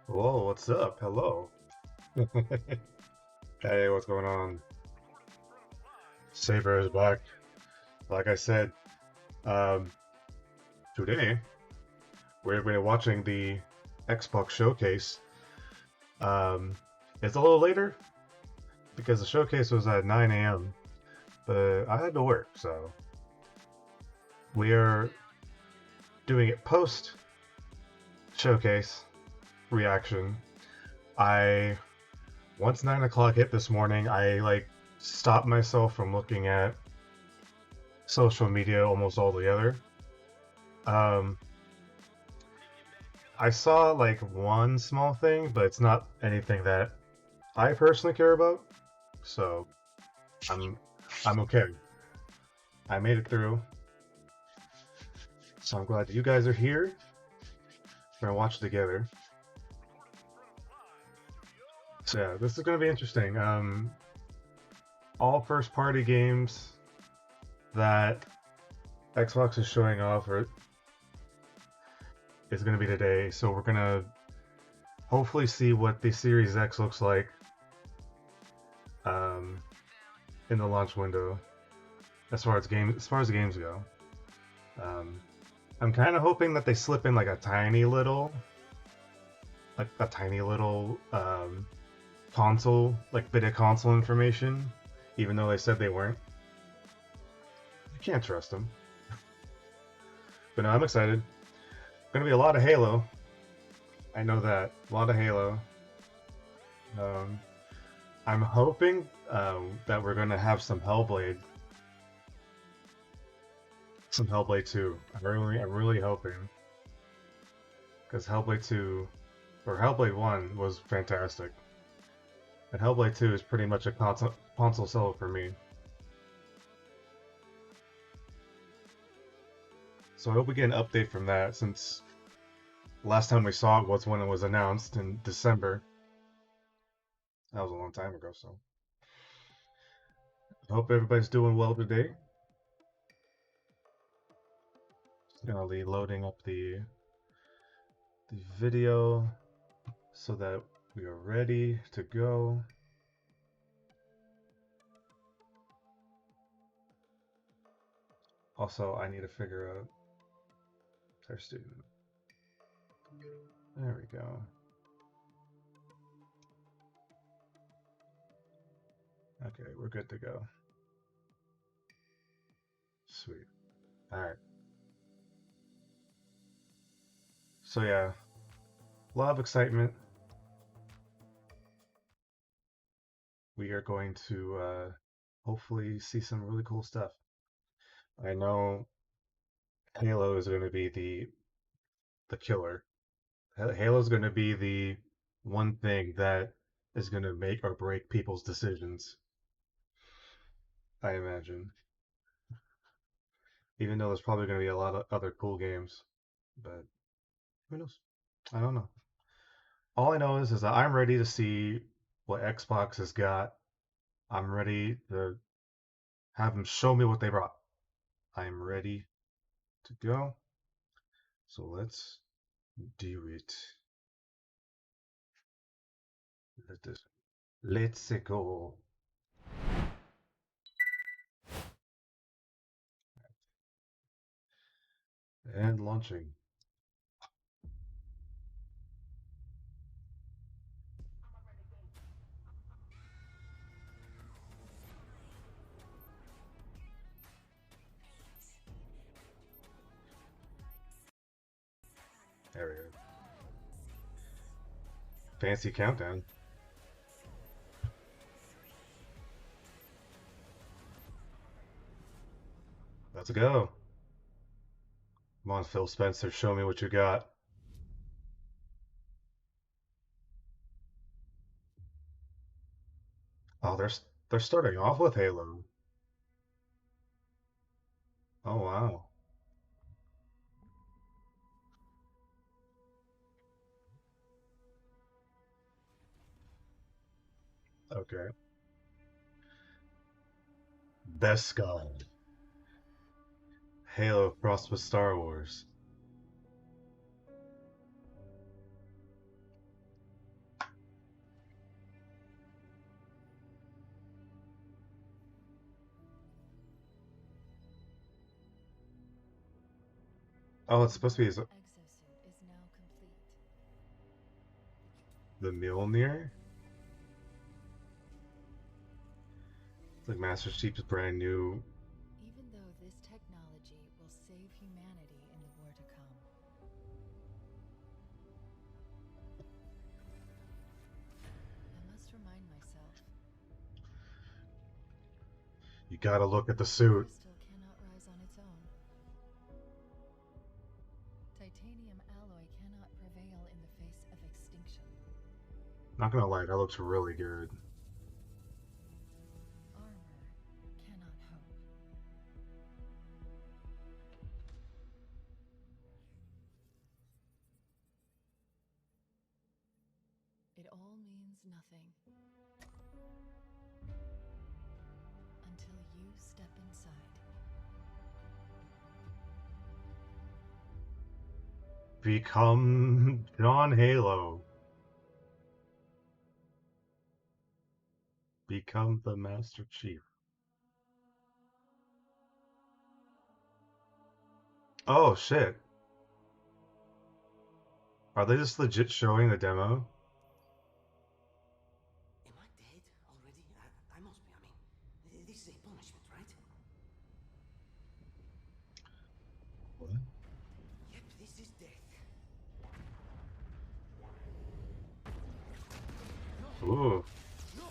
Whoa, what's up? Hello. Hey, what's going on? Sabre is back. Like I said, um, today we're going to be watching the Xbox showcase. Um, it's a little later because the showcase was at 9 a.m., but I had to work, so we are doing it post showcase reaction. I Once 9 o'clock hit this morning, I stopped myself from looking at social media almost altogether. Um, I saw like one small thing, but it's not anything that I personally care about. So I'm I'm okay. I made it through. So I'm glad that you guys are here. We're gonna watch it together. So yeah, this is gonna be interesting. All first party games that Xbox is showing off is gonna be today. So we're gonna hopefully see what the Series X looks like um, in the launch window as far as the games go. Um, I'm kind of hoping that they slip in like a tiny little console, like bit of console information, even though they said they weren't. I can't trust them. But no, I'm excited. Gonna be a lot of Halo. I know that a lot of Halo. Um, I'm hoping that we're gonna have some Hellblade 2. I'm really hoping because Hellblade 2 or Hellblade 1 was fantastic. And Hellblade 2 is pretty much a console seller for me. So I hope we get an update from that since last time we saw it was when it was announced in December. That was a long time ago, so I hope everybody's doing well today. Just gonna be loading up the video so that we are ready to go. Also, I need to figure out our student. There we go. Okay, we're good to go. Sweet. All right. So yeah, a lot of excitement. We are going to hopefully see some really cool stuff. I know Halo is going to be the killer. Halo is going to be the one thing that is going to make or break people's decisions. I imagine, even though there's probably going to be a lot of other cool games, but who knows? I don't know. All I know is that I'm ready to see what Xbox has got. I'm ready to have them show me what they brought. I'm ready to go. So let's do it. Let's go. And launching. There we go. Fancy countdown. Let's go. Come on, Phil Spencer, show me what you got. Oh, they're starting off with Halo. Oh wow. Okay. Best God. Halo crossed with Star Wars. Oh, it's supposed to be Exosuit is now complete. the Mjolnir. It's like Master Chief's brand new. Even though this technology will save humanity in the war to come, I must remind myself, You gotta look at the the suit. crystal cannot rise on its own. Titanium alloy cannot prevail in the face of extinction. Not gonna lie, that looks really good. Armor cannot hope. It all means nothing until you step inside. Become John Halo. Become the Master Chief. Oh shit. Are they just legit showing the demo? Am I dead already? I must be. I mean, this is a punishment, right? What? Yep, this is death. No! Ooh. No!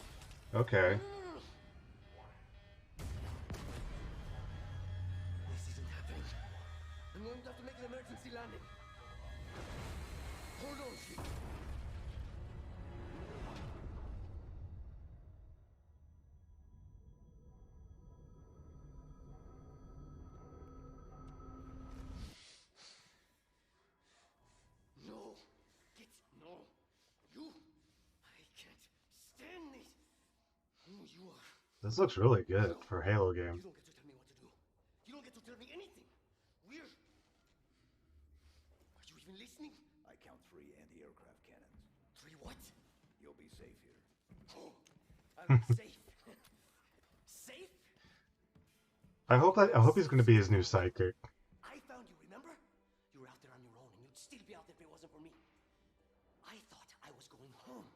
Okay. No! This isn't happening. I'm going to have to make an emergency landing. Hold on, shit. No! No! You! I can't stand this! Who you are? This looks really good No! for a Halo game. You don't get to tell me what to do. You don't get to tell me anything. We're... Are you even listening? I count 3 anti-aircraft cannons. 3 what? You'll be safe here. Oh, I'll be safe. Safe? I hope he's gonna be his new sidekick. I found you, remember? You were out there on your own, and you'd still be out there if it wasn't for me. I thought I was going home.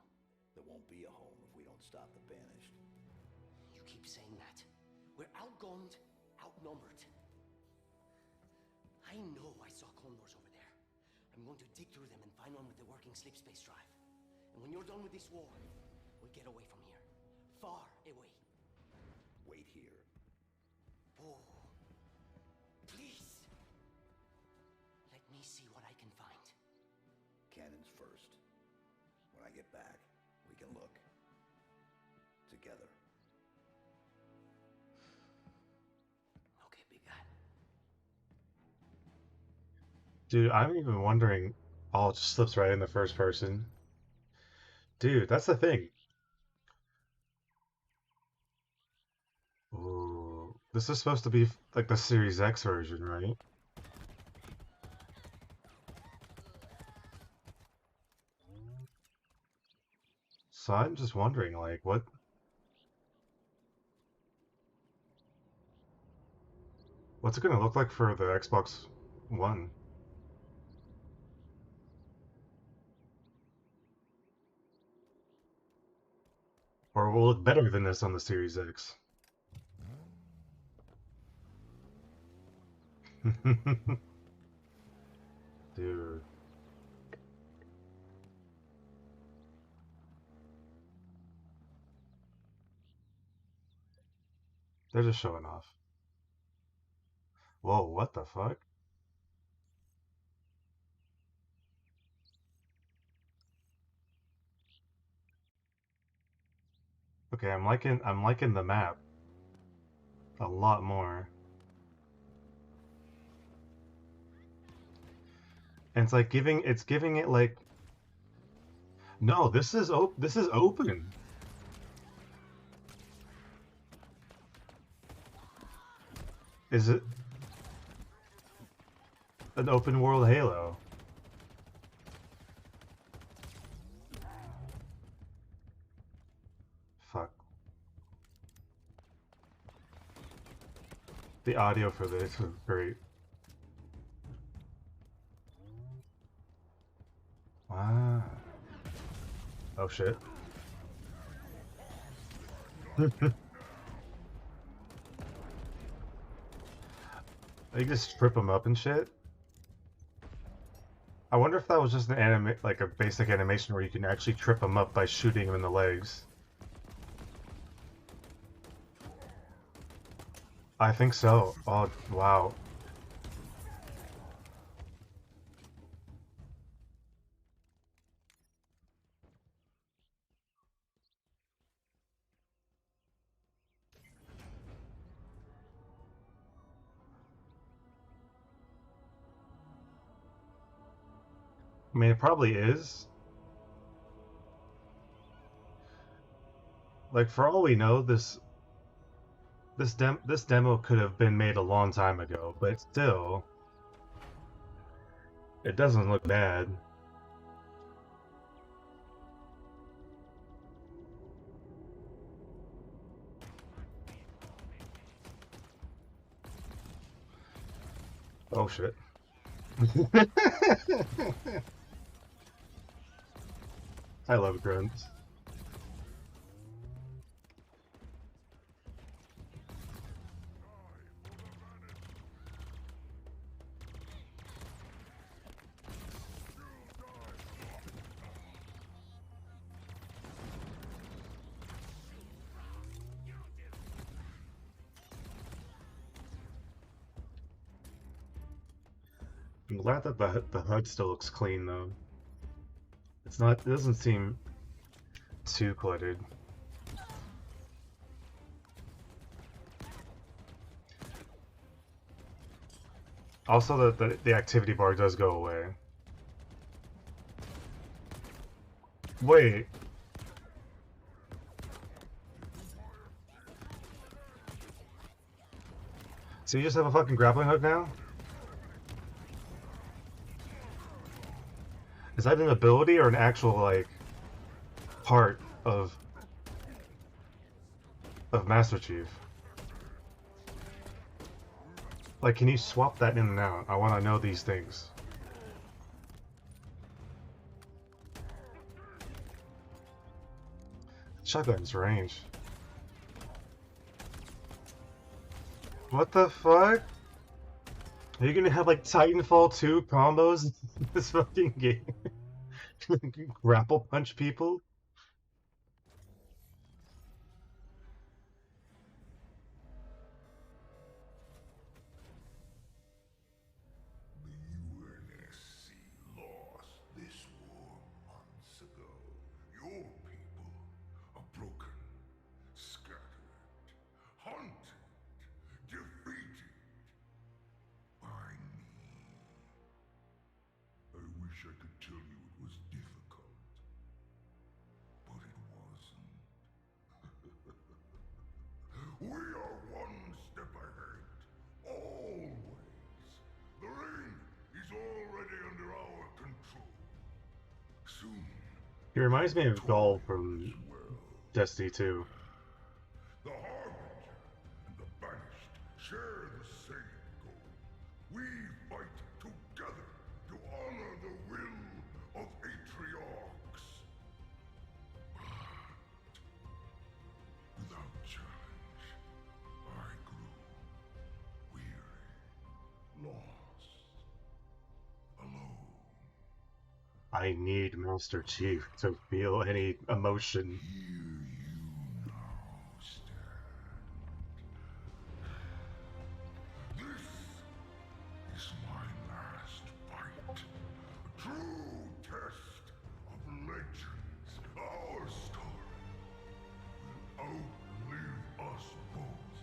There won't be a home if we don't stop the Banished. You keep saying that. We're outgunned, outnumbered. I know I saw condors over there. I'm going to dig through them and find one with the working sleep space drive. And when you're done with this war, we'll get away from here. Far away. Wait here. Oh, please. Let me see what I can find. Cannons first. When I get back, we can look. Together. Okay, big guy. Dude, I'm even wondering. Oh, it just slips right in the first person. Dude, that's the thing. Ooh. This is supposed to be like the Series X version, right? So I'm just wondering, like, what's it gonna look like for the Xbox One? Or will it look better than this on the Series X? Dude. They're just showing off. Whoa, what the fuck? Okay, I'm liking the map a lot more. And it's giving it like no, this is open. Is it an open world Halo? Fuck. The audio for this was great. Oh shit. They just trip him up and shit. I wonder if that was just an like a basic animation where you can actually trip him up by shooting him in the legs. I think so. Oh, wow. I mean, it probably is. Like, for all we know, this demo could have been made a long time ago, but still, it doesn't look bad. Oh shit. I love grunts. I'm glad that the HUD still looks clean though. It's not. It doesn't seem too cluttered. Also, the activity bar does go away. Wait. So you just have a fucking grappling hook now? Is that an ability or an actual like part of Master Chief? Like, can you swap that in and out? I want to know these things. Shotgun's range. What the fuck? Are you gonna have like Titanfall 2 combos in this fucking game? Grapple punch people? The UNSC lost this war months ago. Your people are broken, scattered, hunted, defeated by me. I wish I could tell you it was difficult, but it wasn't. We are one step ahead, always. The ring is already under our control. Soon, He reminds me of Gaul Victoria from as well. Destiny 2. The Harbinger and the Banished share the same goal. We fight together to honor the will of Atriox. Without challenge, I grew weary, lost, alone. I need Master Chief to feel any emotion. Here you now stand. This is my last fight. A true test of legends. Our story will outlive us both.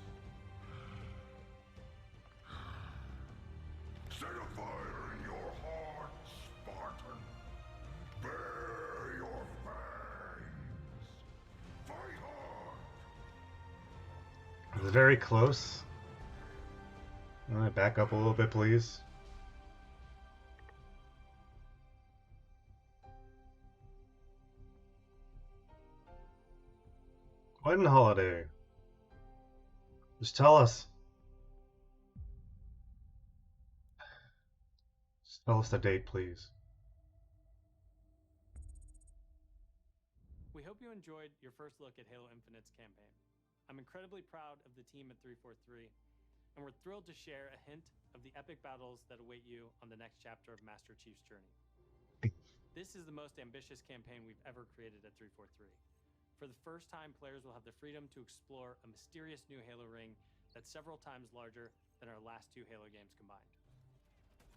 Set a fire in your heart, Spartan. Bare your fangs. Fight hard. It's very close. Can I back up a little bit, please? Wedding holiday. Just tell us. Just tell us the date, please. hope you enjoyed your first look at Halo Infinite's campaign. I'm incredibly proud of the team at 343, and we're thrilled to share a hint of the epic battles that await you on the next chapter of Master Chief's journey. This is the most ambitious campaign we've ever created at 343. For the first time, players will have the freedom to explore a mysterious new Halo ring that's several times larger than our last 2 Halo games combined.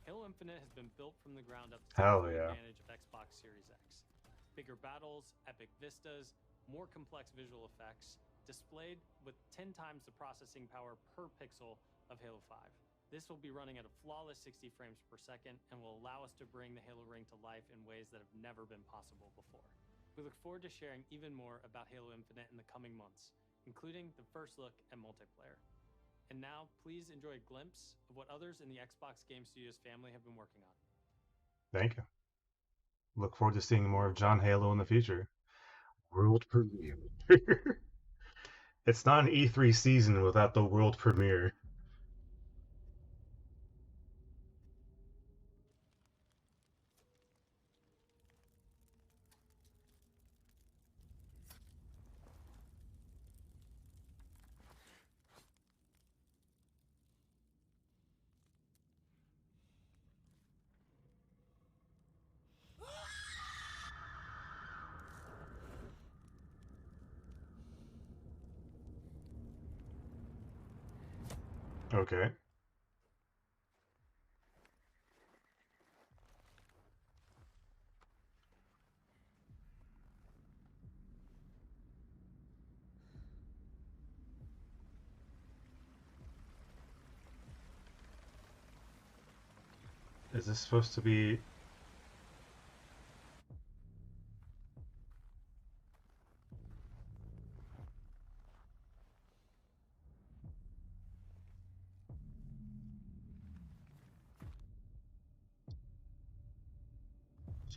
Halo Infinite has been built from the ground up to take full advantage of Xbox Series X. Bigger battles, epic vistas, more complex visual effects, displayed with 10 times the processing power per pixel of Halo 5. This will be running at a flawless 60 frames per second and will allow us to bring the Halo ring to life in ways that have never been possible before. We look forward to sharing even more about Halo Infinite in the coming months, including the first look at multiplayer. And now, please enjoy a glimpse of what others in the Xbox Game Studios family have been working on. Thank you. Look forward to seeing more of John Halo in the future. World premiere. It's not an E3 season without the world premiere. Okay. Is this supposed to be...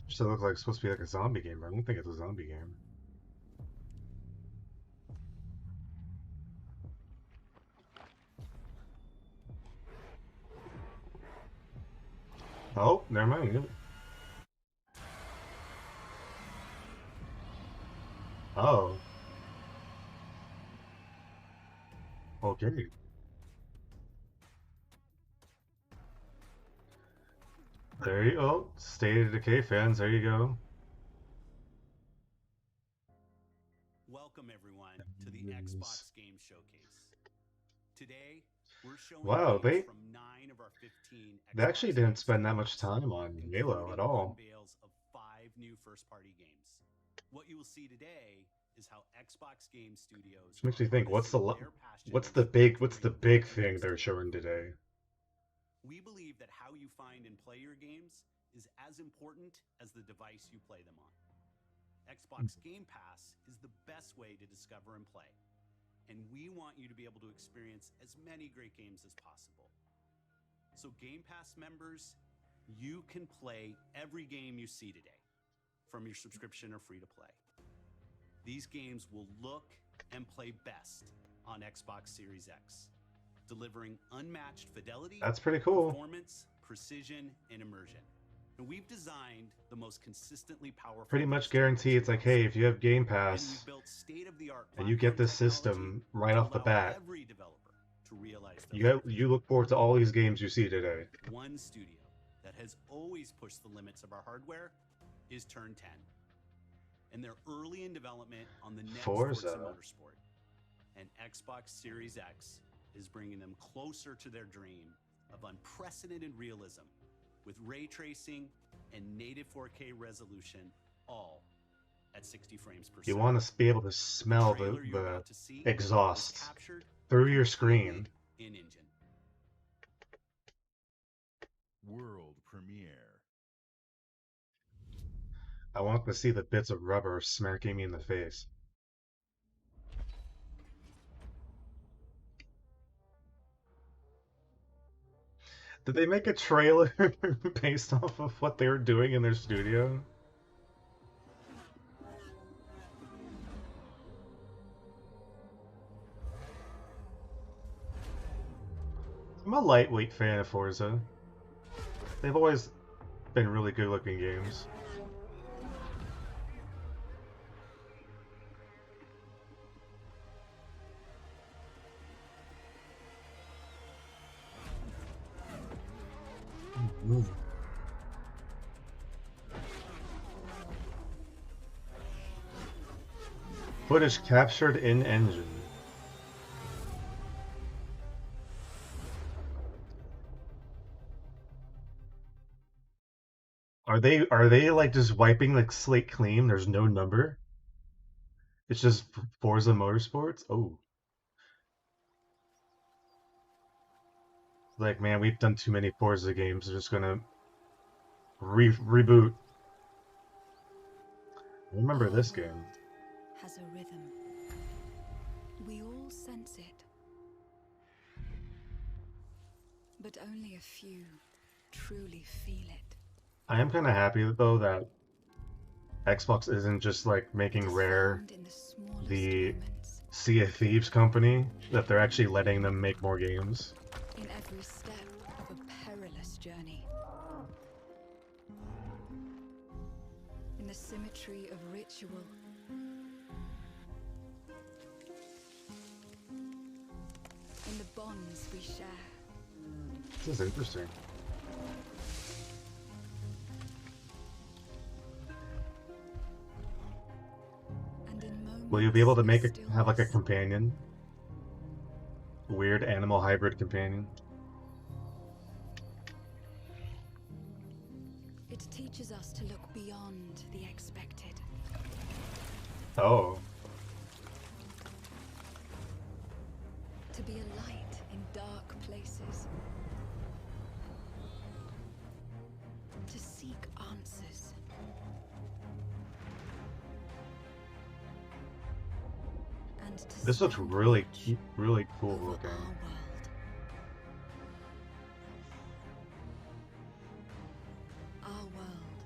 Supposed to look like it's supposed to be like a zombie game, but I don't think it's a zombie game. Oh, never mind. Oh. Okay. There you go. State of Decay fans, there you go. Welcome everyone to the Xbox Game Showcase. Today, we're showing Wow, games from 9 of our 15 they actually didn't Xbox spend that Game much time on Studios, Halo at including all. unveils of 5 new first-party games. What you will see today is how Xbox Game Studios Which makes me think, what's the what's the big thing they're showing today? We believe that how you find and play your games is as important as the device you play them on. Xbox Game Pass is the best way to discover and play, and we want you to be able to experience as many great games as possible. So Game Pass members, you can play every game you see today, from your subscription or free to play. These games will look and play best on Xbox Series X, delivering unmatched fidelity, That's pretty cool. performance, precision, and immersion. And we've designed the most consistently powerful. Pretty much guarantee it's like, hey, if you have Game Pass and you get this system right off the bat, every developer to realize their you look forward to all these games you see today. One studio that has always pushed the limits of our hardware is Turn 10. And they're early in development on the next Forza Motorsport. And Xbox Series X is bringing them closer to their dream of unprecedented realism with ray tracing and native 4K resolution, all at 60 frames per second. You want to be able to smell the exhaust through your screen. In-engine. World premiere. I want to see the bits of rubber smacking me in the face. Did they make a trailer based off of what they were doing in their studio? I'm a lightweight fan of Forza. They've always been really good looking games. Footage captured in engine. Are they like just wiping like slate clean? There's no number. It's just Forza Motorsports. Oh, like man, we've done too many Forza games. We're just gonna reboot. I remember Our this game. world has a rhythm. We all sense it. But only a few truly feel it. I am kind of happy though that Xbox isn't just like It making is Rare found in the smallest the moments, Sea of Thieves company, that they're actually letting them make more games. in every step of a perilous journey. In the symmetry of ritual. In the bonds we share. This is interesting. And in moments Will you be able to of make have like a stillness. companion? Weird animal hybrid companion? It teaches us to look beyond the expected. Oh. To be a light in dark places. To seek answers. And to This looks stand really, watch really cool over looking. our world. Our world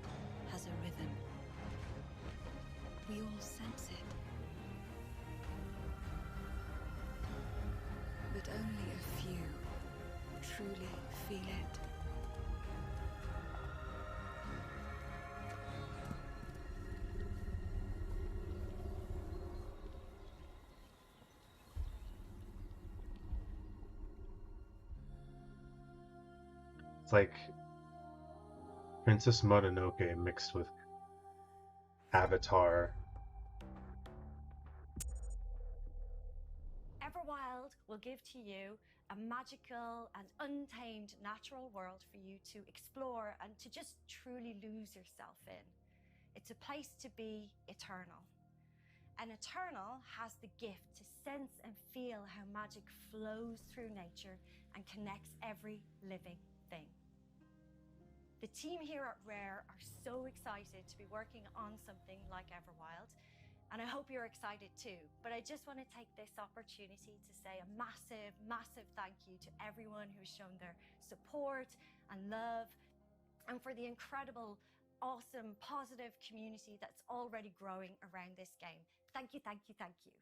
has a rhythm. We all sense it. But only a few truly feel it. It's like Princess Mononoke mixed with Avatar. Everwild will give to you a magical and untamed natural world for you to explore and to just truly lose yourself in. It's a place to be eternal. And Eternal has the gift to sense and feel how magic flows through nature and connects every living thing. The team here at Rare are so excited to be working on something like Everwild, and I hope you're excited too. But I just want to take this opportunity to say a massive, massive thank you to everyone who's shown their support and love, and for the incredible, awesome, positive community that's already growing around this game. Thank you, thank you, thank you.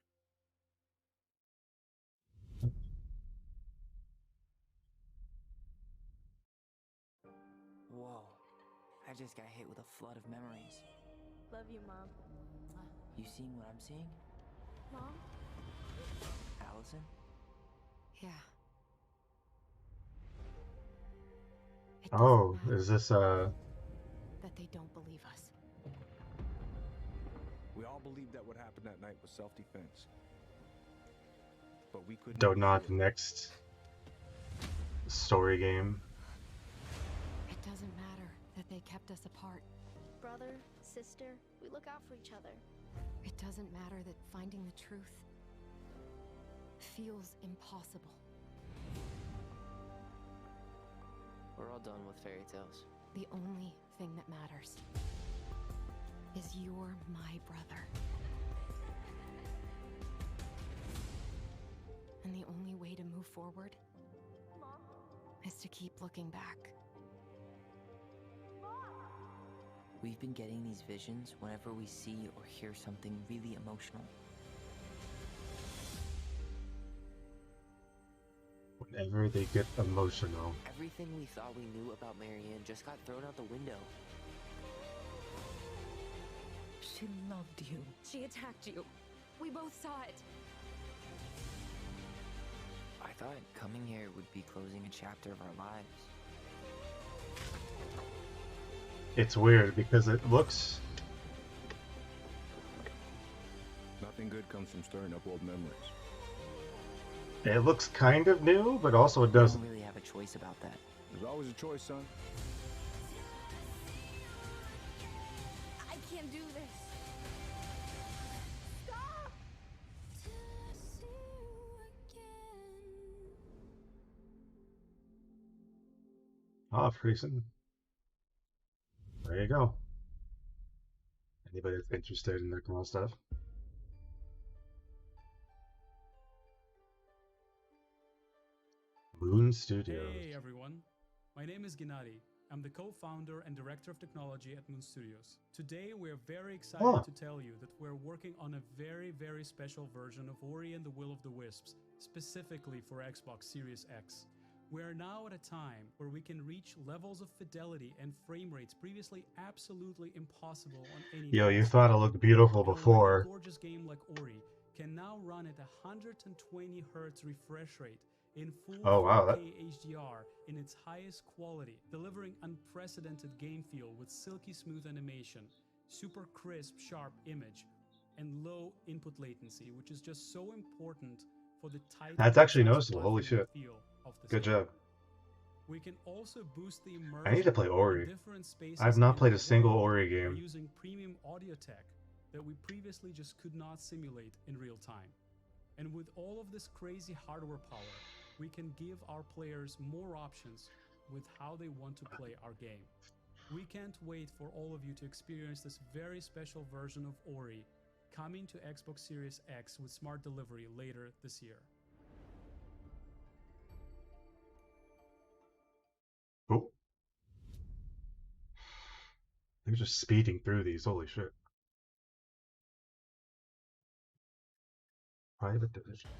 Whoa. I just got hit with a flood of memories. Love you, Mom. You seeing what I'm seeing? Mom? Allison? Yeah. It doesn't Oh, matter is this that they don't believe us. We all believed that what happened that night was self-defense. But we couldn't. Donut next story game? It doesn't matter that they kept us apart. Brother, sister, we look out for each other. It doesn't matter that finding the truth feels impossible. We're all done with fairy tales. The only thing that matters is you're my brother. And the only way to move forward is to keep looking back. We've been getting these visions whenever we see or hear something really emotional. Whenever they get emotional. Everything we thought we knew about Marianne just got thrown out the window. She loved you. She attacked you. We both saw it. I thought coming here would be closing a chapter of our lives. It's weird because it looks Nothing Nothing good comes from stirring up old memories. It looks kind of new, but also it We doesn't. don't really have a choice about that. There's always a choice, son. I can't do this. Stop! Ah, pretty soon. There you go. Anybody that's interested in that kind of stuff. Moon Studios. Hey everyone, my name is Gennady. I'm the co-founder and director of technology at Moon Studios. Today we're very excited to tell you that we're working on a very special version of Ori and the Will of the Wisps, specifically for Xbox Series X. We are now at a time where we can reach levels of fidelity and frame rates previously absolutely impossible on any Yo, you device. thought it looked beautiful An already before. gorgeous game like Ori can now run at 120 Hz refresh rate in full Oh, wow, 4K HDR in its highest quality, delivering unprecedented game feel with silky smooth animation, super crisp, sharp image, and low input latency, which is just so important for the tight That's actually concise noticeable. Holy platforming shit. feel of this Good game. job. We can also boost the immersion I need to play in Ori. different spaces I have not in played our a single world Ori by game. using premium audio tech that we previously just could not simulate in real time. And with all of this crazy hardware power, we can give our players more options with how they want to play our game. We can't wait for all of you to experience this very special version of Ori coming to Xbox Series X with smart delivery later this year. Oh. They're just speeding through these. Holy shit. Private Division.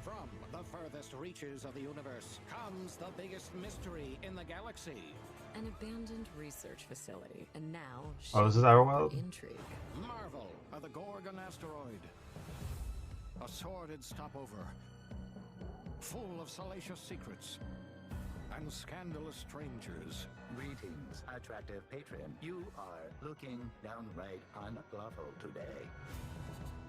From the furthest reaches of the universe comes the biggest mystery in the galaxy. An abandoned research facility, and now Oh, this is Outer Wild? intrigue. Marvel of the Gorgon asteroid. A sordid stopover, full of salacious secrets and scandalous strangers. Greetings, attractive patron. You are looking downright unlawful today.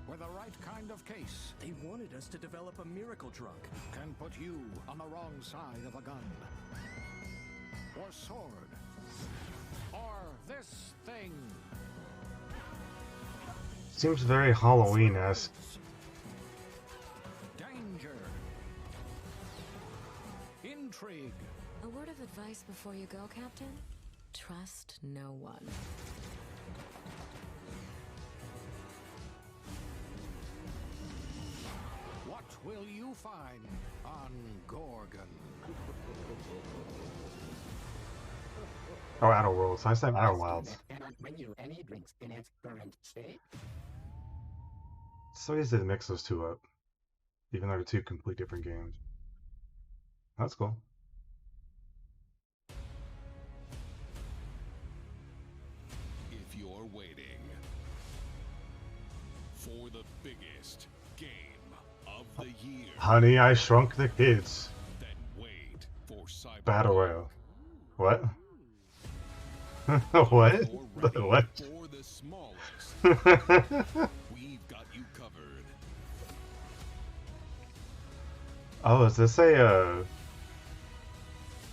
With the right kind of case, They wanted us to develop a miracle drug. can put you on the wrong side of a gun. Or sword. Or this thing. Seems very Halloween-esque. Danger. Intrigue. A word of advice before you go, Captain? Trust no one. What will you find on Gorgon? Oh, Outer Worlds. I said Outer Wilds. Cannot bring you any drinks in its current state. So easy to mix those two up. Even though they're two complete different games. That's cool. If you're waiting for the biggest game of the year, Honey, I Shrunk the Kids. then wait for Cyber Battle Royale. What? What? What? for the smallest. We've got you covered. Oh, is this a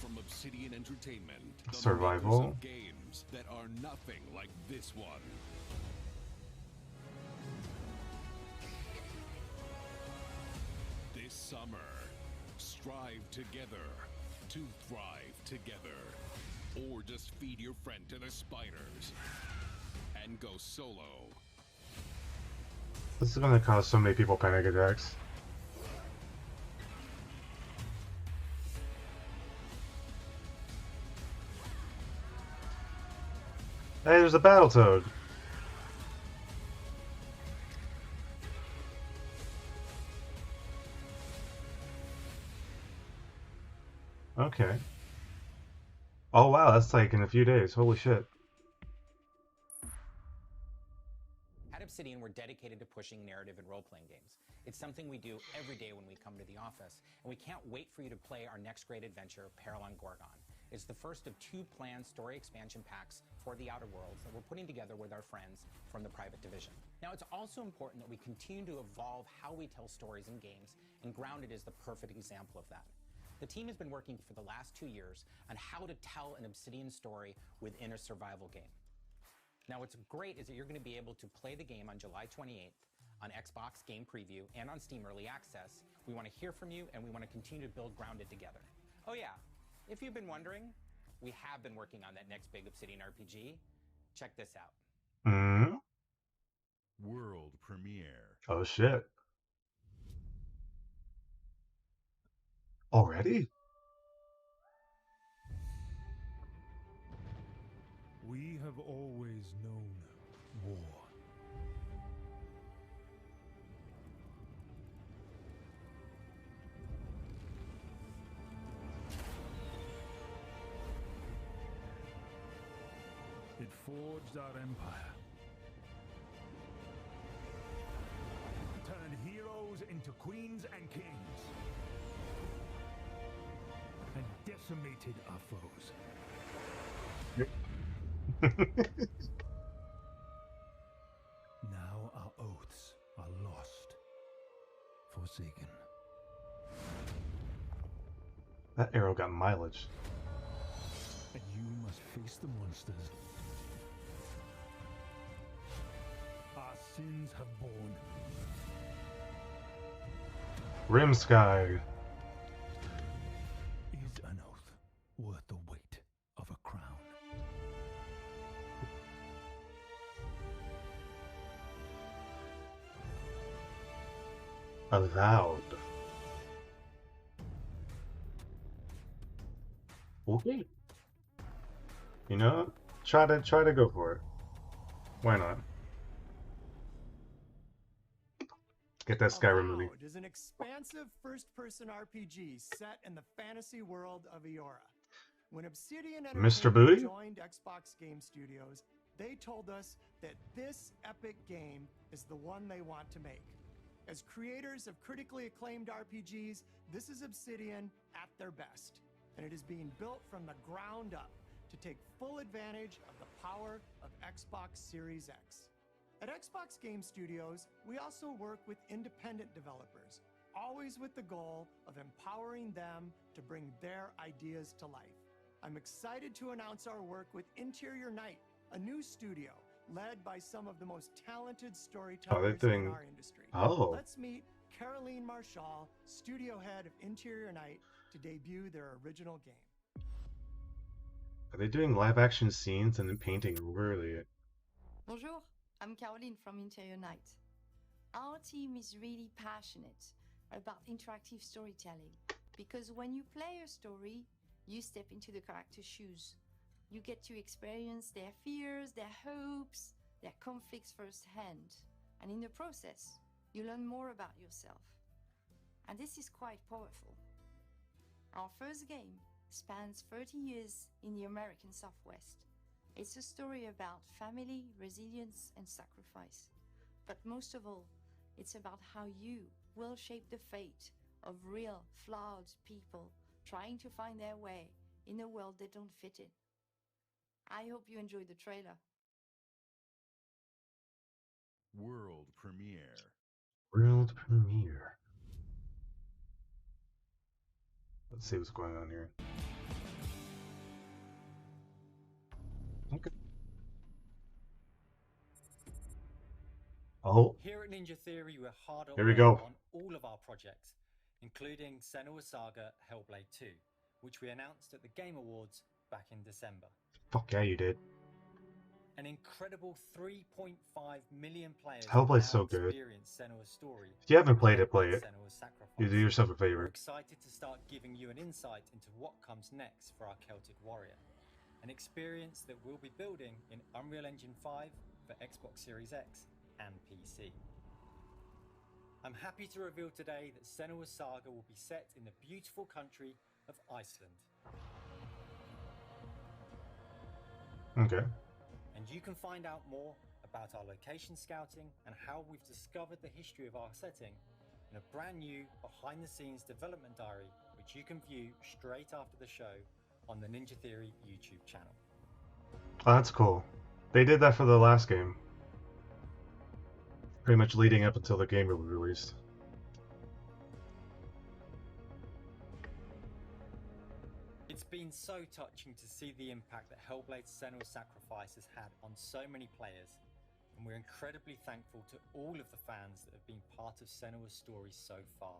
From Obsidian Entertainment, the survival? makers of games that are nothing like this one. This summer, strive together to thrive together. Or just feed your friend to the spiders and go solo. This is gonna cause so many people panic attacks. Hey, there's a Battletoad. Okay. Oh wow, that's like in a few days. Holy shit. At Obsidian, we're dedicated to pushing narrative and role-playing games. It's something we do every day when we come to the office, and we can't wait for you to play our next great adventure, Peril on Gorgon. It's the first of 2 planned story expansion packs for the Outer Worlds that we're putting together with our friends from the Private Division. Now, it's also important that we continue to evolve how we tell stories in games, and Grounded is the perfect example of that. The team has been working for the last 2 years on how to tell an Obsidian story within a survival game. Now, what's great is that you're going to be able to play the game on July 28th on Xbox Game Preview and on Steam Early Access. We want to hear from you, and we want to continue to build Grounded together. Oh yeah, if you've been wondering, we have been working on that next big Obsidian RPG. Check this out. Mm-hmm. World premiere. Oh shit. Already? We have always known war. It forged our empire. Turned heroes into queens and kings. And decimated our foes. Now our oaths are lost. Forsaken. That arrow got mileage. And you must face the monsters our sins have borne. Rimsky. Is an oath worth the weight of a crown? Avowed. Okay. You know, try to go for it. Why not? Get that Skyrim movie. Avowed is an expansive first-person RPG set in the fantasy world of Eora. When Obsidian Mr. Booty? joined Xbox Game Studios, they told us that this epic game is the one they want to make. As creators of critically acclaimed RPGs, this is Obsidian at their best, and it is being built from the ground up to take full advantage of the power of Xbox Series X. At Xbox Game Studios, we also work with independent developers, always with the goal of empowering them to bring their ideas to life. I'm excited to announce our work with Interior Night, a new studio led by some of the most talented storytellers in our industry. Oh. Let's meet Caroline Marshall, studio head of Interior Night, to debut their original game. Are they doing live action scenes and then painting really? Bonjour, I'm Caroline from Interior Night. Our team is really passionate about interactive storytelling because when you play a story, you step into the character's shoes. You get to experience their fears, their hopes, their conflicts firsthand. And in the process, you learn more about yourself. And this is quite powerful. Our first game spans 30 years in the American Southwest. It's a story about family, resilience, and sacrifice. But most of all, it's about how you will shape the fate of real, flawed people trying to find their way in a world they don't fit in. I hope you enjoy the trailer. World premiere. World premiere. Let's see what's going on here. Okay. Oh. Here at Ninja Theory, we're hard at Here we work go. on all of our projects, including Senua's Saga Hellblade 2, which we announced at the Game Awards back in December. Fuck yeah, you did. An incredible 3.5 million players Hellblade's now so good. experience Senua's story. If you haven't played it, play it. Senua's sacrifice. You do yourself a We're favor. excited to start giving you an insight into what comes next for our Celtic Warrior, an experience that we'll be building in Unreal Engine 5 for Xbox Series X and PC. I'm happy to reveal today that Senua's Saga will be set in the beautiful country of Iceland. Okay. And you can find out more about our location scouting and how we've discovered the history of our setting in a brand new behind-the-scenes development diary, which you can view straight after the show on the Ninja Theory YouTube channel. Oh, that's cool. They did that for the last game. Pretty much leading up until the game will be released. It's been so touching to see the impact that Hellblade's Senua's Sacrifice has had on so many players, and we're incredibly thankful to all of the fans that have been part of Senua's story so far.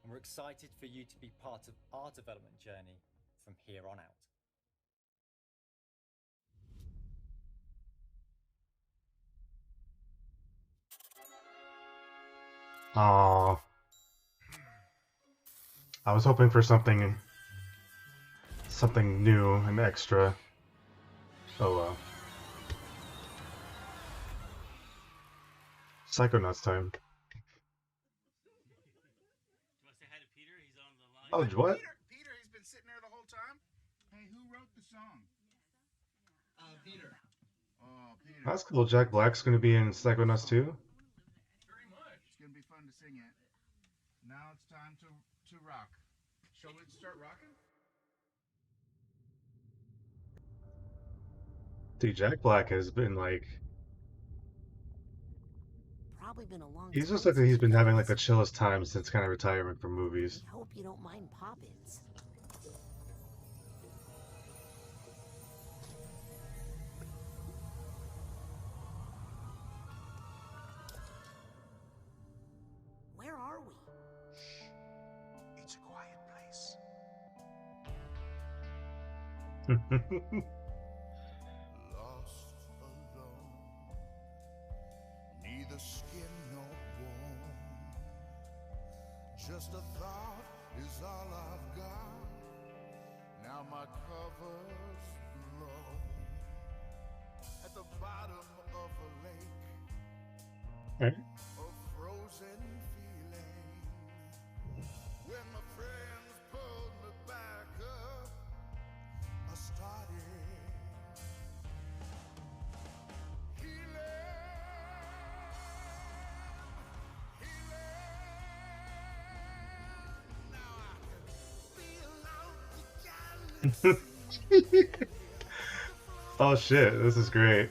And we're excited for you to be part of our development journey from here on out. Aww. I was hoping for something new and extra. Oh well. Psychonauts time. Oh, what? Peter, he's been sitting there the whole time. Hey, who wrote the song? Peter. Oh, Peter. That's cool. Jack Black's gonna be in Psychonauts 2. Very much. It's gonna be fun to sing it. Now it's time to rock. Shall we start rocking? Dude, Jack Black has been like... Probably been a long He's time just like since he's you been having like guys- the chillest time since kind of retirement from movies. I hope you don't mind Poppins. Where are we? Shh. It's a quiet place. Lost alone, neither skin nor bone. Just a thought is all I've got. Now my cover's blown. At the bottom of a lake, a frozen feeling. When my friends pulled me back up, I started Oh shit, this is great.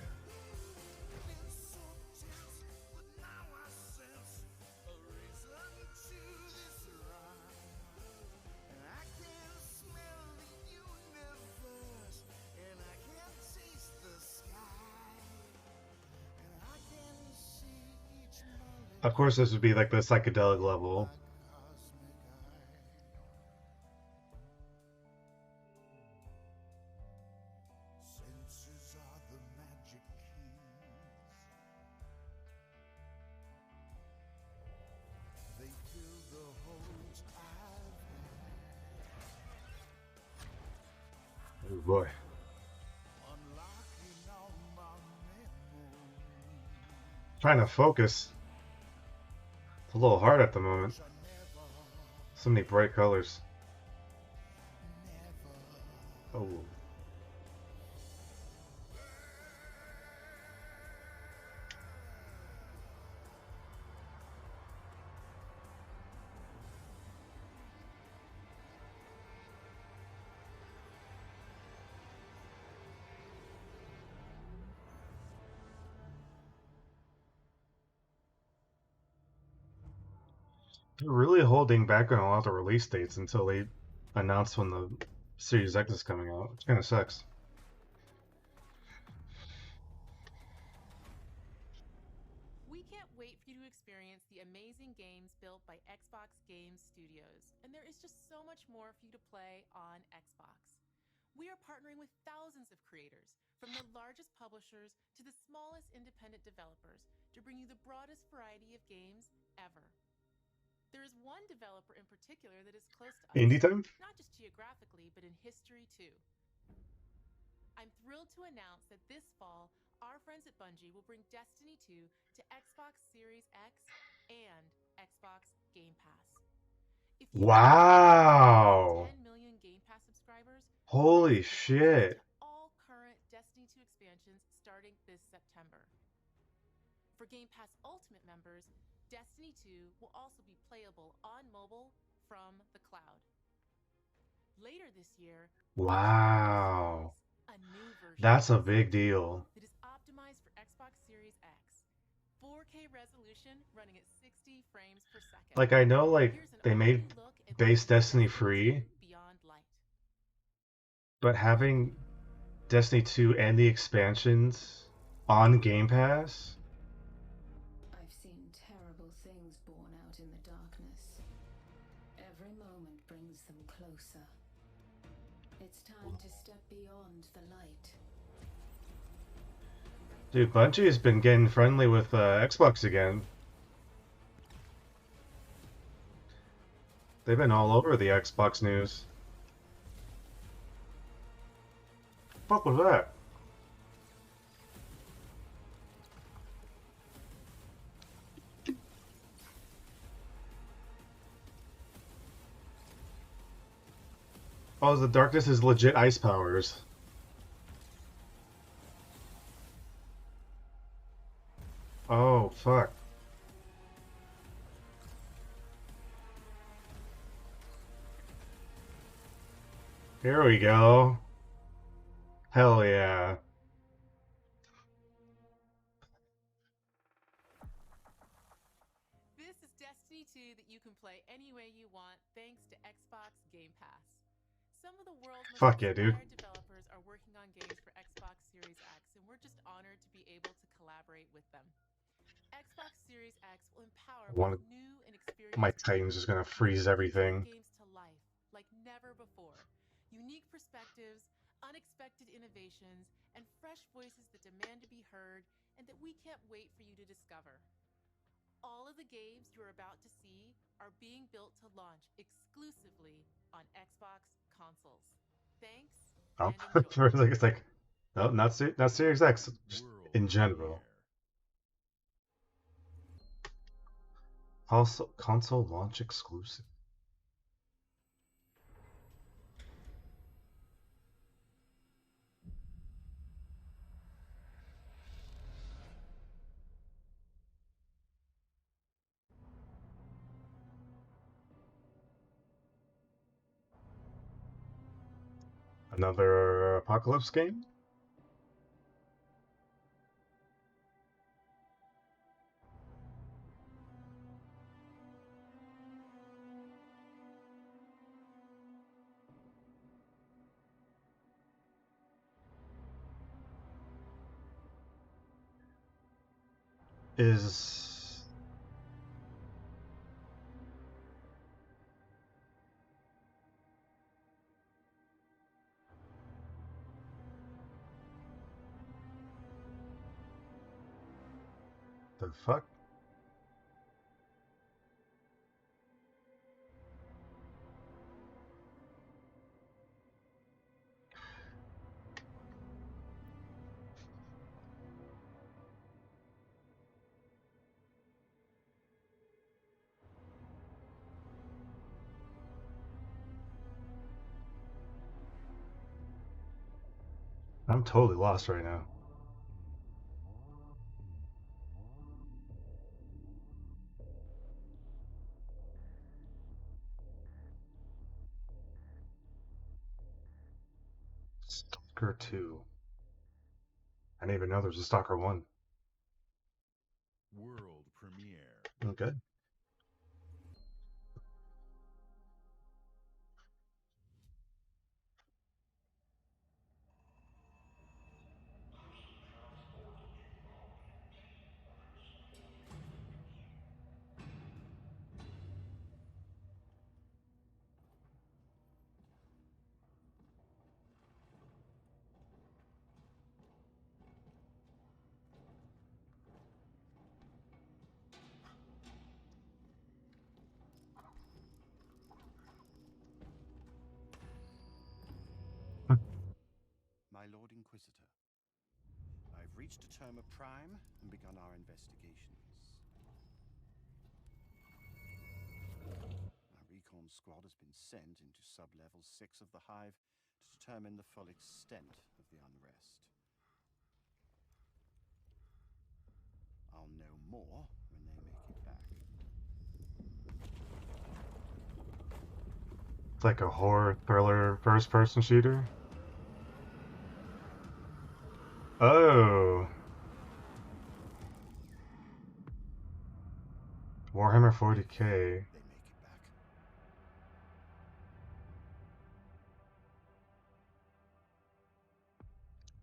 Of course, this would be like the psychedelic level. Senses are the magic keys. They fill the holes I've had. Oh boy. Unlocking all my memories. Trying to focus. It's a little hard at the moment. So many bright colors. Oh. They're really holding back on a lot of the release dates until they announce when the Series X is coming out. It kind of sucks. We can't wait for you to experience the amazing games built by Xbox Game Studios. And there is just so much more for you to play on Xbox. We are partnering with thousands of creators, from the largest publishers to the smallest independent developers, to bring you the broadest variety of games ever. There is one developer in particular that is close to us, Indie time? not just geographically, but in history too. I'm thrilled to announce that this fall, our friends at Bungie will bring Destiny 2 to Xbox Series X and Xbox Game Pass. If you Wow! 10 million Game Pass subscribers, Holy shit! all current Destiny 2 expansions starting this September. For Game Pass Ultimate members, Destiny 2 will also be playable on mobile from the cloud. Later later this year, Wow. a new version That's a big deal. that is optimized for Xbox Series X. 4K resolution running at 60 frames per second. Like, I know, like, Here's an they made all-new look at base what makes Destiny free, Beyond Light. but having Destiny 2 and the expansions on Game Pass? I've seen terrible things born out in the darkness. Every moment brings them closer. It's time to step beyond the light. Dude, Bungie has been getting friendly with Xbox again. They've been all over the Xbox news. What was that? Oh, the darkness is legit ice powers. Oh, fuck. Here we go. Hell yeah. This is Destiny 2 that you can play any way you want thanks to Xbox Game Pass. Some of the world's most Fuck yeah, dude. inspired developers are working on games for Xbox Series X, and we're just honored to be able to collaborate with them. Xbox Series X will empower One both of new and my experienced Titans is gonna players freeze bring everything. games to life like never before. Unique perspectives, unexpected innovations, and fresh voices that demand to be heard and that we can't wait for you to discover. All of the games you're about to see are being built to launch exclusively on Xbox consoles. Thanks Oh, and enjoy. for a second, it's like, no, not Series X, just in general. Also, console launch exclusive. Another Apocalypse game? Is the fuck? I'm totally lost right now. Stalker 2. I didn't even know there was a Stalker 1. World premiere. Okay. My Lord Inquisitor, I've reached a term of prime and begun our investigations. Our recon squad has been sent into sub-level 6 of the Hive to determine the full extent of the unrest. I'll know more when they make it back. It's like a horror thriller first-person shooter. Oh. Warhammer 40K.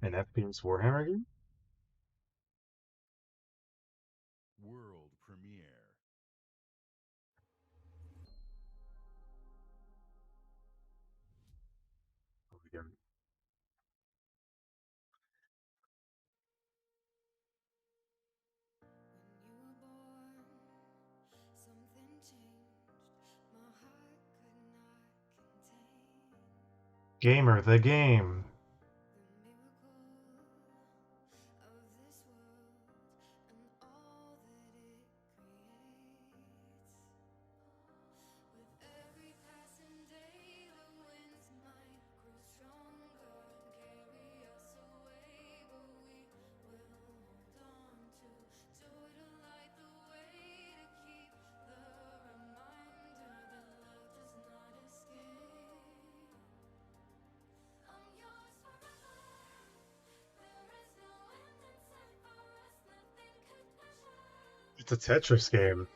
An FPS Warhammer game? World premiere. Gamer, the game. It's a Tetris game.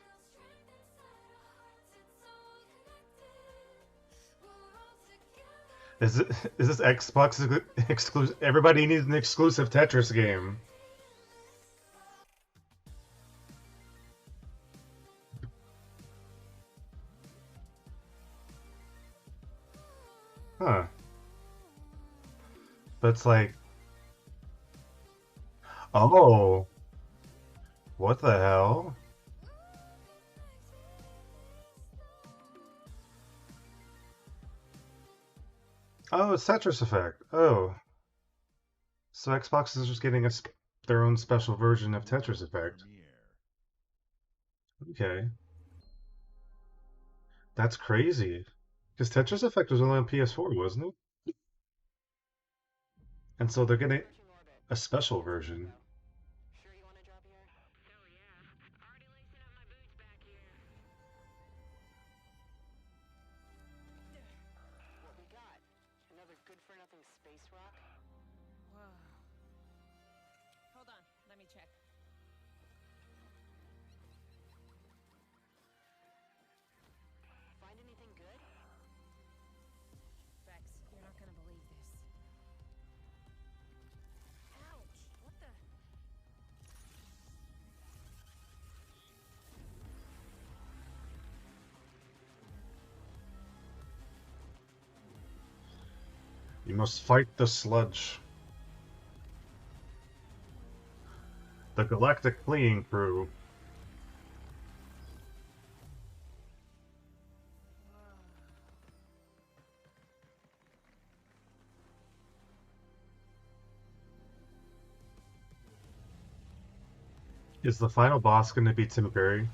Is this Xbox exclusive? Everybody needs an exclusive Tetris game. Huh. But it's like, oh, what the hell? Oh, it's Tetris Effect. Oh. So Xbox is just getting their own special version of Tetris Effect. Okay. That's crazy. Because Tetris Effect was only on PS4, wasn't it? And so they're getting a special version. What we got? Another good-for-nothing space rock? Whoa. Hold on, let me check. Find anything good? Bex, you're not gonna believe this. Ouch! What the? You must fight the sludge. The Galactic Fleeing Crew. Is the final boss going to be Tim Curry?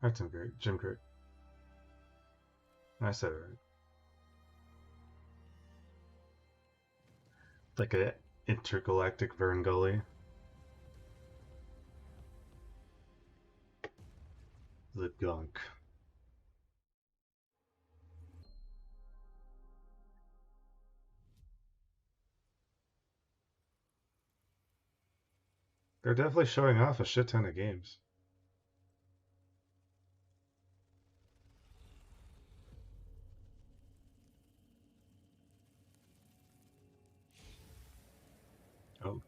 Not Tim Curry, Jim Curry. I said it right. Like a intergalactic Vern Gully. The gunk. They're definitely showing off a shit ton of games. Oh.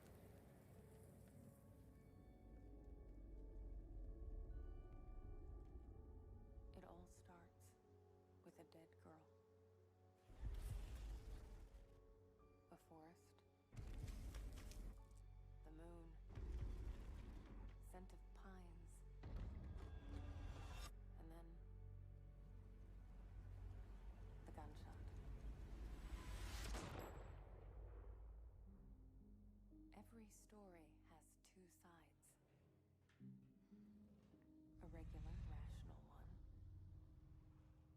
It all starts with a dead girl. A forest. The moon. Scent of pines. And then the gunshot. Every story has two sides. A regular, rational one,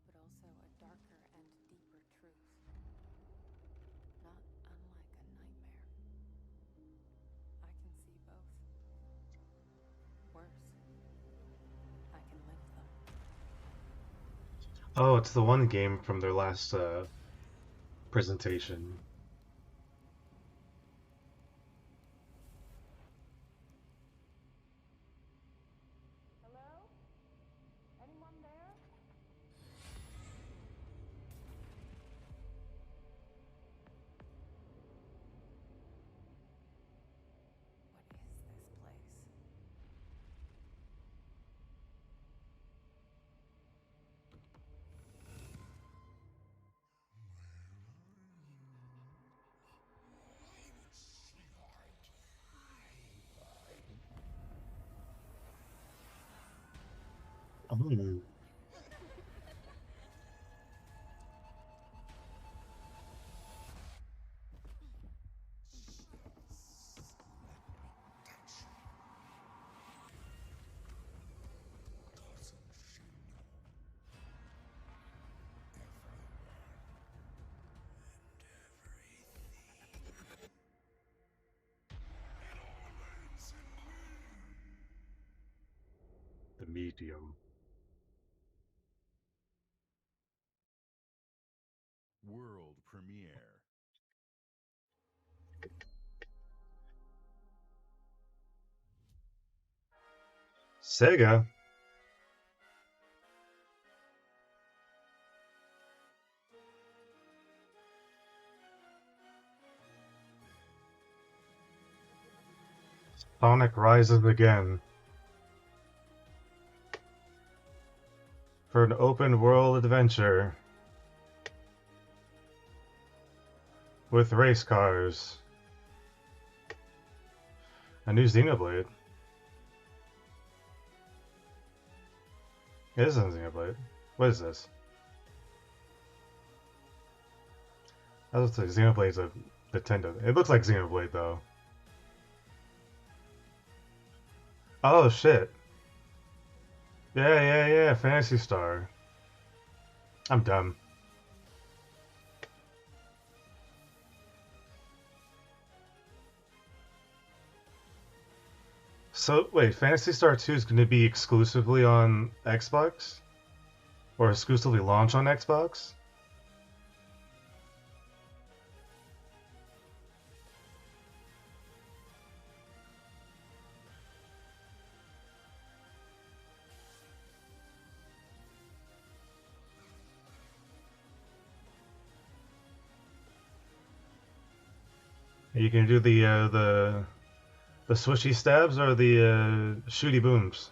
but also a darker and deeper truth. Not unlike a Oh, it's the one game from their last presentation. Hello? Anyone there? What is this place? Oh. The medium. World premiere. Sega. Sonic rises again. For an open world adventure. With race cars. A new Xenoblade. It isn't Xenoblade. What is this? That looks like Xenoblade's a Nintendo. It looks like Xenoblade though. Oh shit. Yeah, Fantasy Star. I'm dumb. So, wait, Fantasy Star 2 is going to be exclusively on Xbox? Or exclusively launch on Xbox? You can do the swishy stabs or the shooty booms.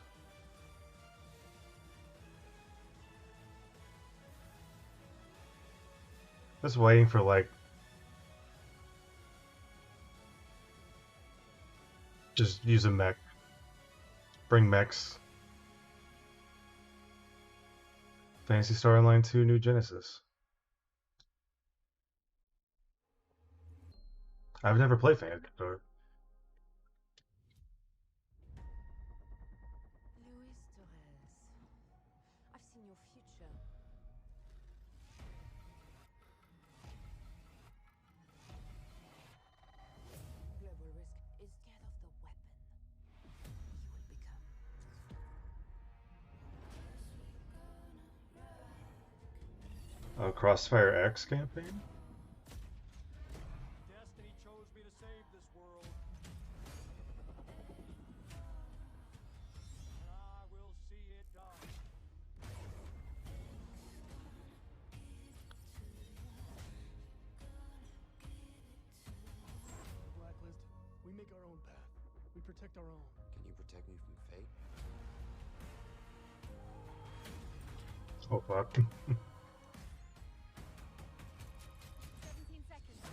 Just waiting for like just use a mech. Bring mechs. Fantasy Star Online 2 New Genesis. I've never played Fantasy Star. Luis Torres. I've seen your future. Global risk is scared of the weapon you will become. A Crossfire X campaign? Destiny chose me to save this world. And I will see it done. Blacklist, we make our own path. We protect our own. Can you protect me from fate? Oh fuck. 17 seconds.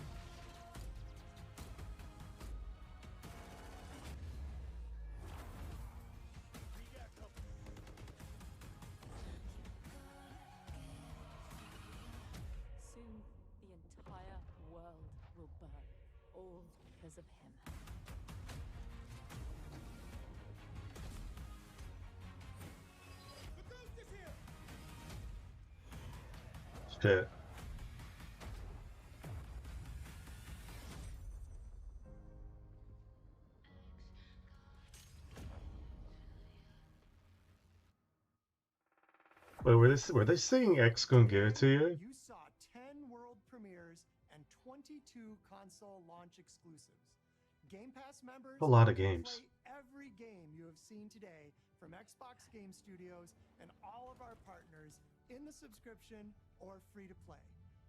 Soon, the entire world will burn, all because of him. The ghost is here! Shit. Wait, were they saying X gonna give it to you? You saw 10 world premieres and 22 console launch exclusives. Game Pass members A lot of can games. play every game you have seen today from Xbox Game Studios and all of our partners in the subscription or free to play.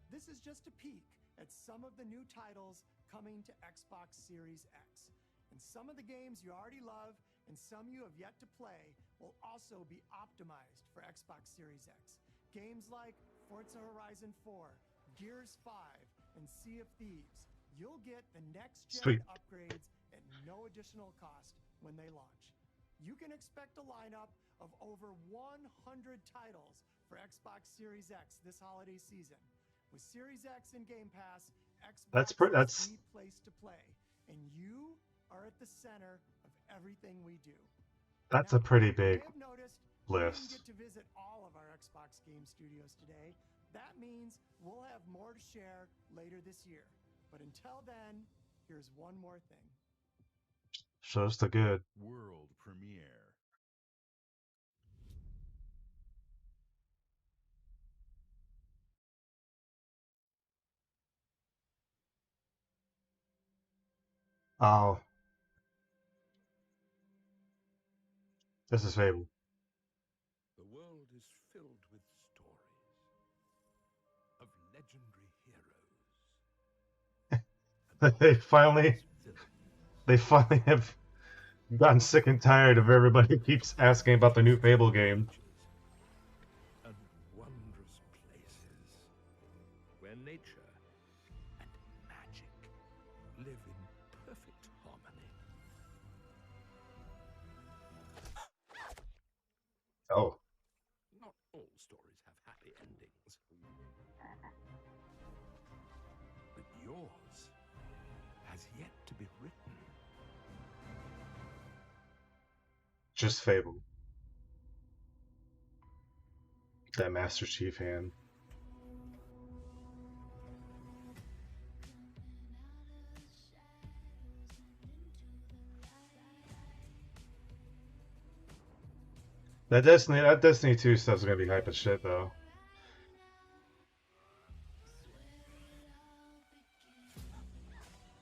This is just a peek at some of the new titles coming to Xbox Series X. And some of the games you already love and some you have yet to play will also be optimized for Xbox Series X. Games like Forza Horizon 4, Gears 5, and Sea of Thieves. You'll get the next-gen upgrades at no additional cost when they launch. You can expect a lineup of over 100 titles for Xbox Series X this holiday season. With Series X and Game Pass, Xbox is the place to play, and you are at the center of everything we do. That's a pretty big We didn't list. get to visit all of our Xbox Game Studios today. That means we'll have more to share later this year. But until then, here's one more thing. Shows the good. World premiere. Oh. This is Fable. The world is filled with stories of legendary heroes. They finally have gotten sick and tired of everybody keeps asking about the new Fable game. And wondrous places where nature and magic live in perfect harmony. Oh. Not all stories have happy endings. But yours has yet to be written. Just Fable. That Master Chief hand. That Destiny 2 stuff's gonna be hype as shit though.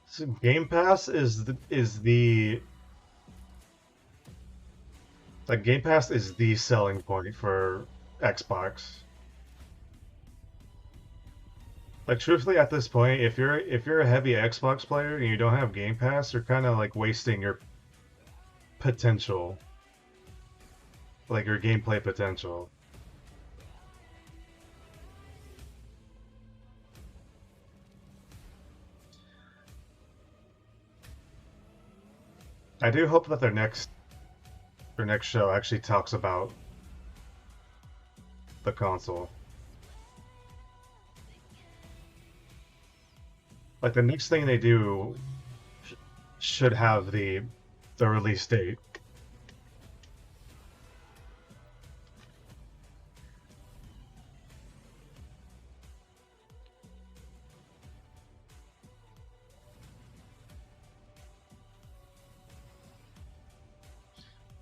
So Game Pass is the like Game Pass is the selling point for Xbox. Like truthfully, at this point, if you're a heavy Xbox player and you don't have Game Pass, you're kind of like wasting your potential, like your gameplay potential. I do hope that their next show actually talks about the console. Like the next thing they do should have the release date.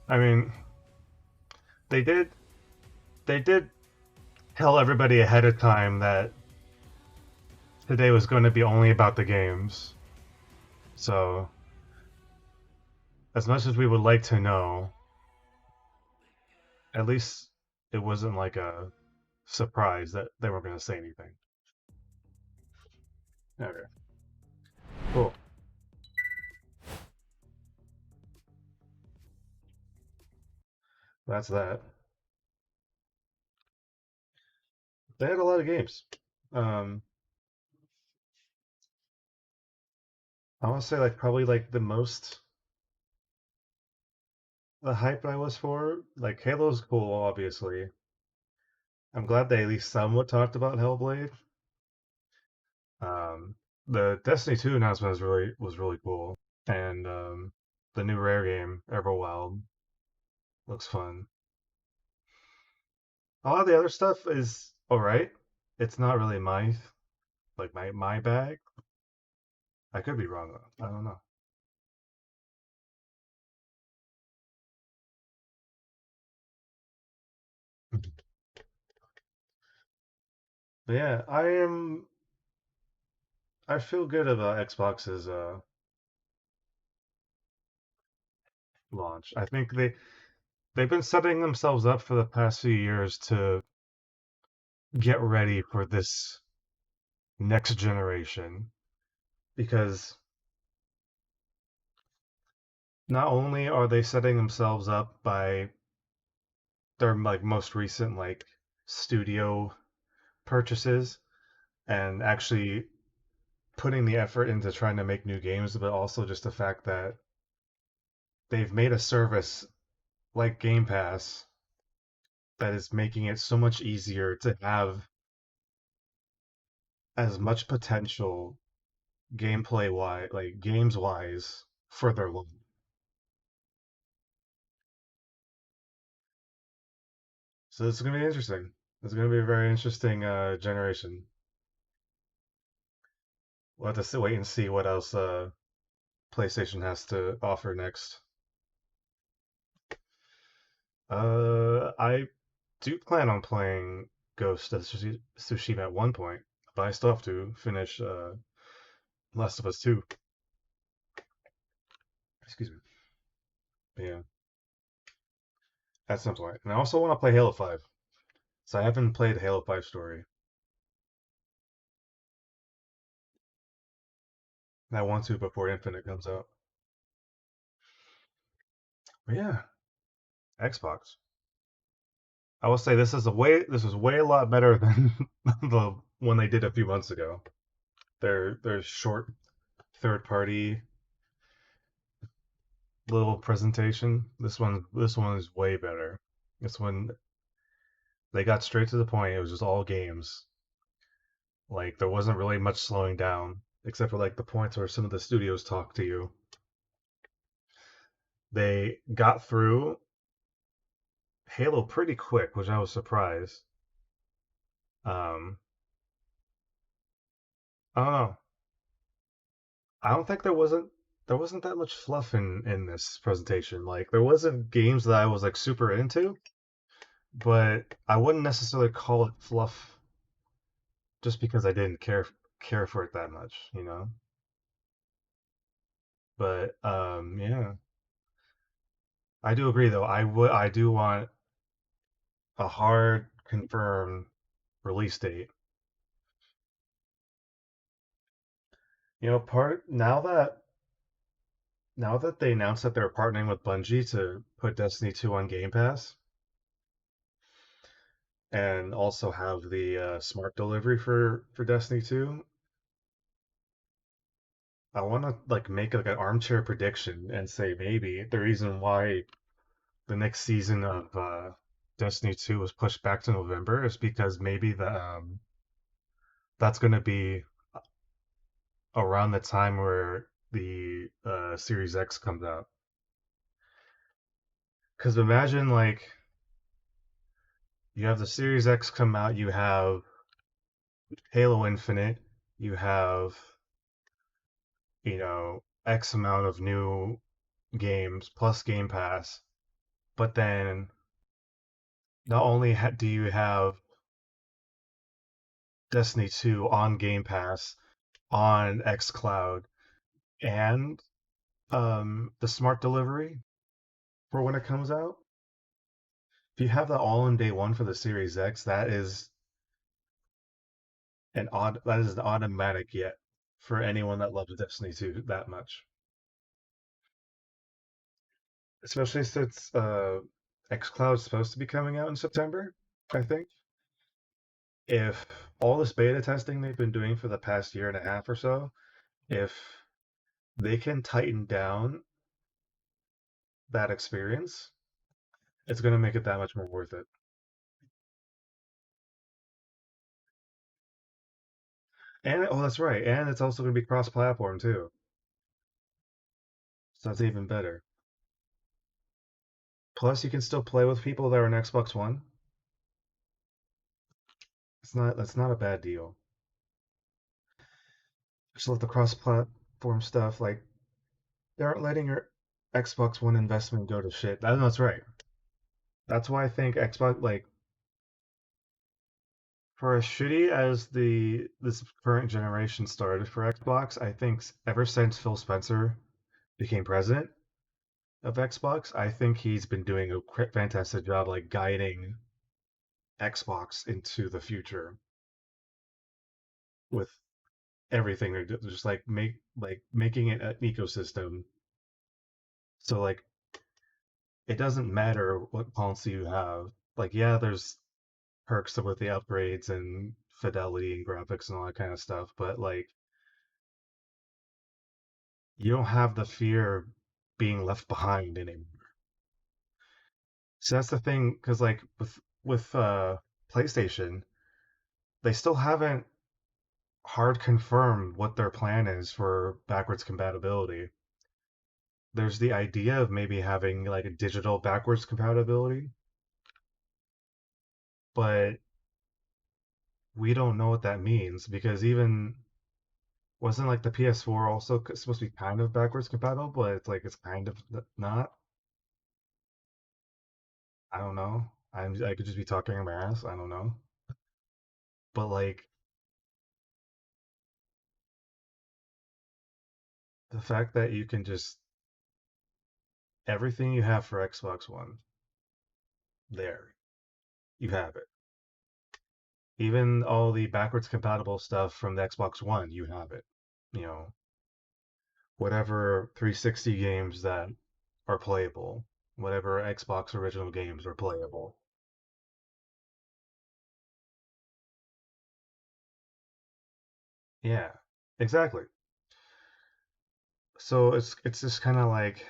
I mean, they did tell everybody ahead of time that today was going to be only about the games. So, as much as we would like to know, at least it wasn't like a surprise that they weren't going to say anything. Okay. Cool. That's that. They had a lot of games. I want to say like probably like the most the hype I was for. Like Halo's cool, obviously. I'm glad they at least somewhat talked about Hellblade. The Destiny 2 announcement was really cool, and the new Rare game Everwild looks fun. A lot of the other stuff is alright. It's not really my my bag. I could be wrong though. I don't know. But yeah, I feel good about Xbox's launch. I think they've been setting themselves up for the past few years to get ready for this next generation because not only are they setting themselves up by their like most recent like studio purchases and actually putting the effort into trying to make new games, but also just the fact that they've made a service like Game Pass that is making it so much easier to have as much potential gameplay wise, like games wise, for their long. So it's gonna be interesting. It's gonna be a very interesting generation. We'll have to wait and see what else PlayStation has to offer next. I do plan on playing Ghost of Tsushima at one point, but I still have to finish Last of Us 2. Excuse me. Yeah, at some point. And I also want to play Halo 5. So I haven't played Halo 5 story. And I want to before Infinite comes out. But yeah, Xbox. I will say this is way a lot better than the one they did a few months ago. Their short third party little presentation. This one is way better. This one they got straight to the point. It was just all games. Like there wasn't really much slowing down, except for like the points where some of the studios talk to you. They got through Halo pretty quick, which I was surprised. Um, I don't know. I don't think there wasn't that much fluff in this presentation. Like there wasn't games that I was like super into, but I wouldn't necessarily call it fluff just because I didn't care for it that much, you know. But yeah, I do agree though. I do want a hard confirmed release date. You know, part now that they announced that they're partnering with Bungie to put Destiny 2 on Game Pass and also have the smart delivery for Destiny 2, I want to like make like an armchair prediction and say maybe the reason why the next season of Destiny 2 was pushed back to November is because maybe that's going to be around the time where the Series X comes out. Because imagine like you have the Series X come out, you have Halo Infinite, you have X amount of new games plus Game Pass, but then not only do you have Destiny 2 on Game Pass, on xCloud, and the smart delivery for when it comes out. If you have that all in day one for the Series X, that is an automatic yet for anyone that loves Destiny 2 that much. Especially since xCloud is supposed to be coming out in September, I think. If all this beta testing they've been doing for the past year and a half or so, if they can tighten down that experience, it's going to make it that much more worth it. And oh, that's right. And it's also going to be cross-platform too. So that's even better. Plus, you can still play with people that are on Xbox One. That's not a bad deal. Just let the cross-platform stuff like they aren't letting your Xbox One investment go to shit. That's right. That's why I think Xbox like For as shitty as the this current generation started for Xbox, I think ever since Phil Spencer became president of Xbox, I think he's been doing a fantastic job like guiding Xbox into the future with everything they're just like making it an ecosystem. So like it doesn't matter what console you have. Like yeah, there's perks with the upgrades and fidelity and graphics and all that kind of stuff, but like you don't have the fear of being left behind anymore. So that's the thing, because like with PlayStation, they still haven't hard confirmed what their plan is for backwards compatibility. There's the idea of maybe having like a digital backwards compatibility, but we don't know what that means because even wasn't like the PS4 also supposed to be kind of backwards compatible, but it's like it's kind of not. I don't know. I could just be talking on my ass. I don't know. But like the fact that you can just everything you have for Xbox One, there, you have it. Even all the backwards compatible stuff from the Xbox One, you have it. You know, whatever 360 games that are playable, whatever Xbox original games are playable. Yeah, exactly. So it's just kind of like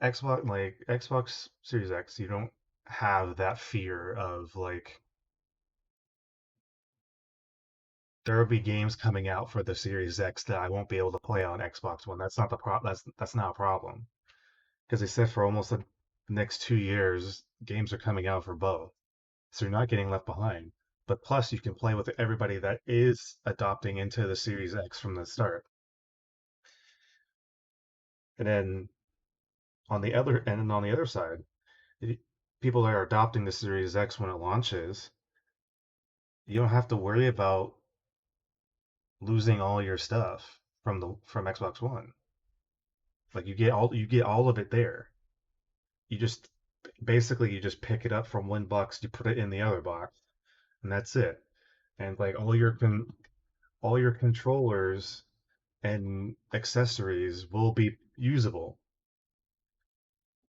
Xbox Series X, you don't have that fear of like there will be games coming out for the Series X that I won't be able to play on Xbox One. That's not the that's not a problem because they said for almost the next 2 years games are coming out for both, so you're not getting left behind. But plus, you can play with everybody that is adopting into the Series X from the start. And then on the other side, if people that are adopting the Series X when it launches, you don't have to worry about losing all your stuff from Xbox One. Like you get all of it there. You just basically you just pick it up from one box, you put it in the other box, and that's it. And like all your controllers and accessories will be usable.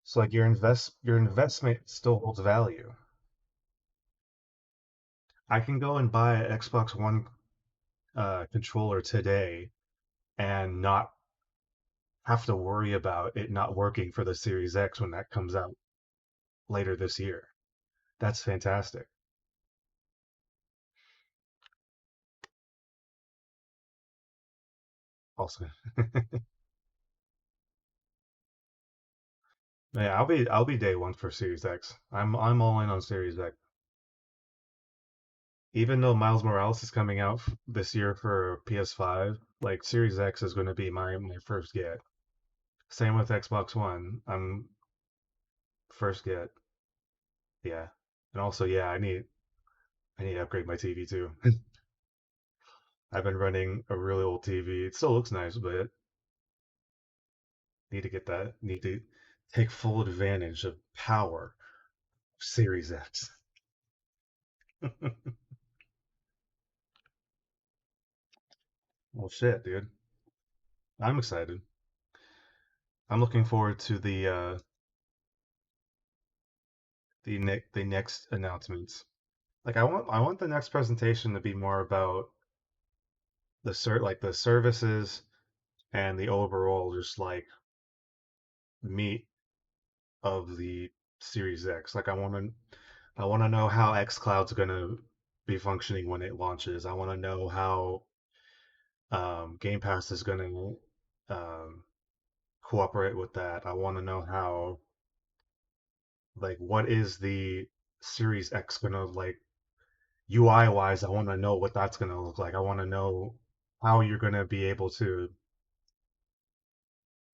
So like your investment still holds value. I can go and buy an Xbox One controller today and not have to worry about it not working for the Series X when that comes out later this year. That's fantastic. Also, yeah, I'll be day one for Series X. I'm all in on Series X. Even though Miles Morales is coming out this year for PS5, like Series X is going to be my first get. Same with Xbox One. I'm first get. Yeah. And also, yeah, I need to upgrade my TV too. I've been running a really old TV. It still looks nice, but need to get that. Need to take full advantage of power of Series X. Well, shit, dude. I'm excited. I'm looking forward to the next announcements. Like I want the next presentation to be more about the services and the overall just like meat of the Series X. Like I want to know how xCloud's going to be functioning when it launches. I want to know how Game Pass is going to cooperate with that. I want to know how like what is the Series X going to like UI wise. I want to know what that's going to look like. I want to know how you're going to be able to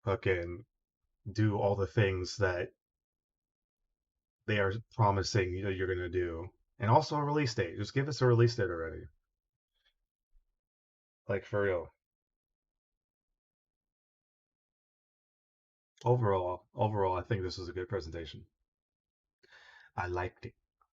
fucking do all the things that they are promising you're going to do. And also a release date. Just give us a release date already. Like, for real. Overall, I think this was a good presentation. I liked it.